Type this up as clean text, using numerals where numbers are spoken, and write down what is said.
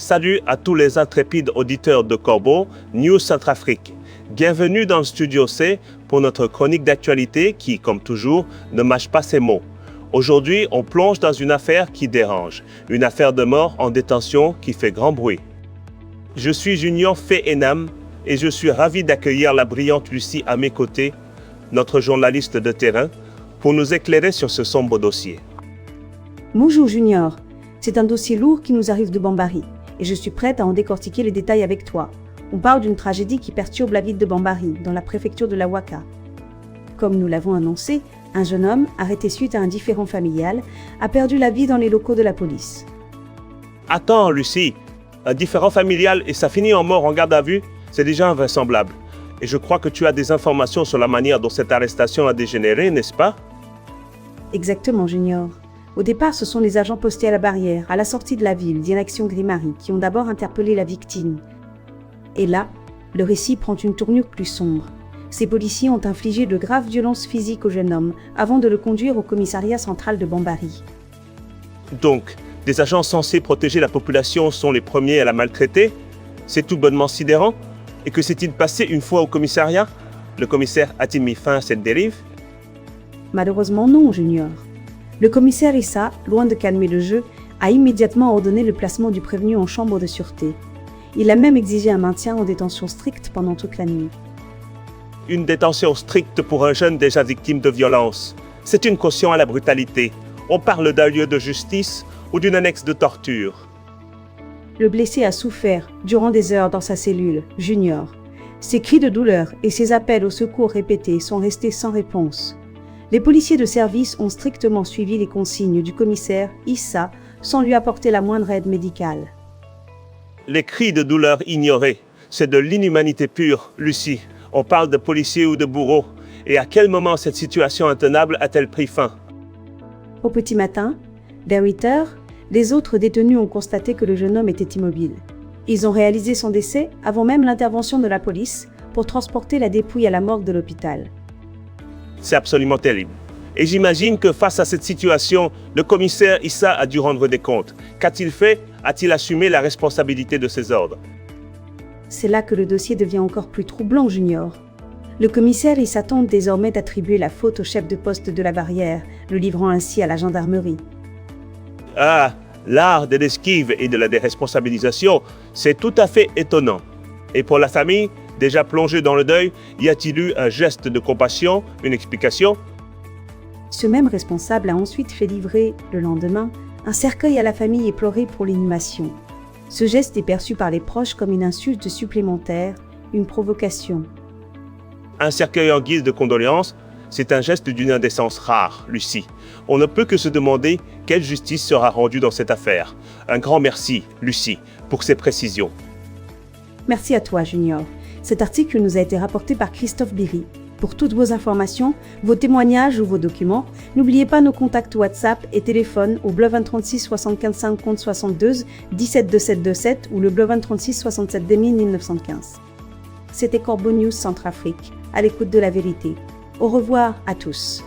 Salut à tous les intrépides auditeurs de Corbeau, News Centrafrique. Bienvenue dans le Studio C pour notre chronique d'actualité qui, comme toujours, ne mâche pas ses mots. Aujourd'hui, on plonge dans une affaire qui dérange, une affaire de mort en détention qui fait grand bruit. Je suis Junior Fé-Enam et je suis ravi d'accueillir la brillante Lucie à mes côtés, notre journaliste de terrain, pour nous éclairer sur ce sombre dossier. Bonjour Junior, c'est un dossier lourd qui nous arrive de Bambari et je suis prête à en décortiquer les détails avec toi. On parle d'une tragédie qui perturbe la ville de Bambari, dans la préfecture de la Ouaka. Comme nous l'avons annoncé, un jeune homme, arrêté suite à un différend familial, a perdu la vie dans les locaux de la police. Attends Lucie, un différend familial et ça finit en mort en garde à vue, c'est déjà invraisemblable. Et je crois que tu as des informations sur la manière dont cette arrestation a dégénéré, n'est-ce pas? Exactement Junior. Au départ, ce sont les agents postés à la barrière, à la sortie de la ville, direction Grimari, qui ont d'abord interpellé la victime. Et là, le récit prend une tournure plus sombre. Ces policiers ont infligé de graves violences physiques au jeune homme, avant de le conduire au commissariat central de Bambari. Donc, des agents censés protéger la population sont les premiers à la maltraiter? C'est tout bonnement sidérant? Et que s'est-il passé une fois au commissariat? Le commissaire a-t-il mis fin à cette dérive? Malheureusement non, Junior. Le commissaire Issa, loin de calmer le jeu, a immédiatement ordonné le placement du prévenu en chambre de sûreté. Il a même exigé un maintien en détention stricte pendant toute la nuit. Une détention stricte pour un jeune déjà victime de violence. C'est une caution à la brutalité. On parle d'un lieu de justice ou d'une annexe de torture. Le blessé a souffert durant des heures dans sa cellule, Junior. Ses cris de douleur et ses appels au secours répétés sont restés sans réponse. Les policiers de service ont strictement suivi les consignes du commissaire Issa sans lui apporter la moindre aide médicale. Les cris de douleur ignorés, c'est de l'inhumanité pure, Lucie. On parle de policiers ou de bourreaux. Et à quel moment cette situation intenable a-t-elle pris fin? Au petit matin, vers 8 heures, les autres détenus ont constaté que le jeune homme était immobile. Ils ont réalisé son décès avant même l'intervention de la police pour transporter la dépouille à la morgue de l'hôpital. C'est absolument terrible. Et j'imagine que face à cette situation, le commissaire Issa a dû rendre des comptes. Qu'a-t-il fait? A-t-il assumé la responsabilité de ses ordres? C'est là que le dossier devient encore plus troublant, Junior. Le commissaire Issa tente désormais d'attribuer la faute au chef de poste de la barrière, le livrant ainsi à la gendarmerie. Ah, l'art de l'esquive et de la déresponsabilisation, c'est tout à fait étonnant. Et pour la famille, déjà plongée dans le deuil, y a-t-il eu un geste de compassion, une explication? Ce même responsable a ensuite fait livrer, le lendemain, un cercueil à la famille éplorée pour l'inhumation. Ce geste est perçu par les proches comme une insulte supplémentaire, une provocation. Un cercueil en guise de condoléances, c'est un geste d'une indécence rare, Lucie. On ne peut que se demander quelle justice sera rendue dans cette affaire. Un grand merci, Lucie, pour ces précisions. Merci à toi, Junior. Cet article nous a été rapporté par Christophe Biry. Pour toutes vos informations, vos témoignages ou vos documents, n'oubliez pas nos contacts WhatsApp et téléphone au bleu 36 75 50 62 17 2727 ou le bleu 36 67 1915. C'était Corbeau News Centrafrique, à l'écoute de la vérité. Au revoir à tous.